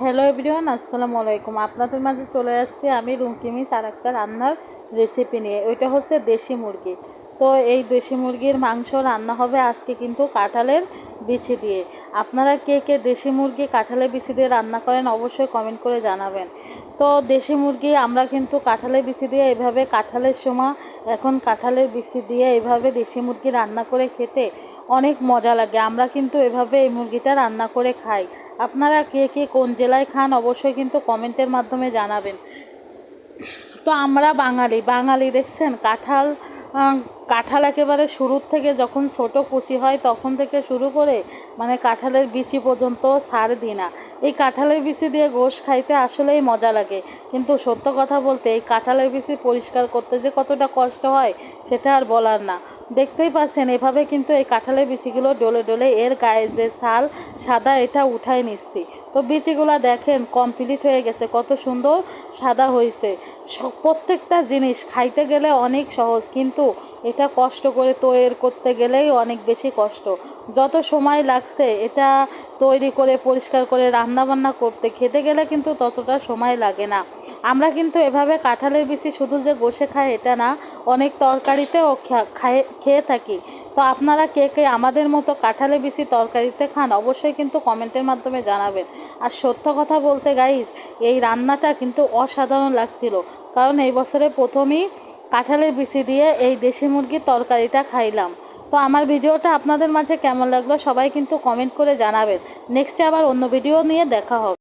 Hello everyone, আসসালামু আলাইকুম। আপনাদের মাঝে চলে আসছি আমি রুমকিমিচ আর একটা রান্নার রেসিপি নিয়ে। ওইটা হচ্ছে দেশি মুরগি। তো এই দেশি মুরগির মাংস রান্না হবে আজকে কিন্তু কাঁঠালের বিচি দিয়ে। আপনারা কে কে দেশি মুরগি কাঁঠালের বিচি দিয়ে রান্না করেন অবশ্যই কমেন্ট করে জানাবেন। তো দেশি মুরগি আমরা কিন্তু কাঁঠালের বিচি দিয়ে এভাবে কাঁঠালের সময় এখন কাঁঠালের বিচি দিয়ে এভাবে দেশি মুরগি রান্না করে খেতে অনেক মজা লাগে। আমরা কিন্তু এভাবে এই মুরগিটা রান্না করে খাই। আপনারা কে কে কোন জেলায় খান অবশ্যই কিন্তু কমেন্টের মাধ্যমে জানাবেন। তো আমরা বাঙালি দেখছেন কাঁঠাল একেবারে শুরুর থেকে যখন ছোট কুচি হয় তখন থেকে শুরু করে মানে কাঁঠালের বিচি পর্যন্ত ছাড় দিই না। এই কাঁঠালের বিচি দিয়ে গোশ খাইতে আসলেই মজা লাগে, কিন্তু সত্য কথা বলতে এই কাঁঠালের বিচি পরিষ্কার করতে যে কতটা কষ্ট হয় সেটা আর বলার না। দেখতেই পাচ্ছেন এভাবে কিন্তু এই কাঁঠালের বিচিগুলো ডলে ডলে এর গায়ে যে ছাল সাদা এটা উঠাই নিচ্ছি। তো বিচিগুলো দেখেন কমপ্লিট হয়ে গেছে, কত সুন্দর সাদা হয়েছে। প্রত্যেকটা জিনিস খাইতে গেলে অনেক সহজ, কিন্তু এটা কষ্ট করে তৈরি করতে গেলেই অনেক বেশি কষ্ট। যত সময় লাগছে এটা তৈরি করে পরিষ্কার করে রান্না বান্না করতে, খেতে গেলে কিন্তু ততটা সময় লাগে না। আমরা কিন্তু এভাবে কাঁঠালের বিচি শুধু যে গোশে খাই এটা না, অনেক তরকারিতেও খেয়ে থাকি। তো আপনারা কে কে আমাদের মতো কাঁঠালের বিচি তরকারিতে খান অবশ্যই কিন্তু কমেন্টের মাধ্যমে জানাবেন। আর সত্য কথা বলতে গাইস, এই রান্নাটা কিন্তু অসাধারণ লাগছিল, কারণ এই বছরে প্রথমেই কাঁঠালের বিচি দিয়ে এই দেশি মুরগির তরকারিটা খাইলাম। তো আমার ভিডিওটা আপনাদের মাঝে কেমন লাগলো সবাই কিন্তু কমেন্ট করে জানাবেন। নেক্সটে আবার অন্য ভিডিও নিয়ে দেখা হবে।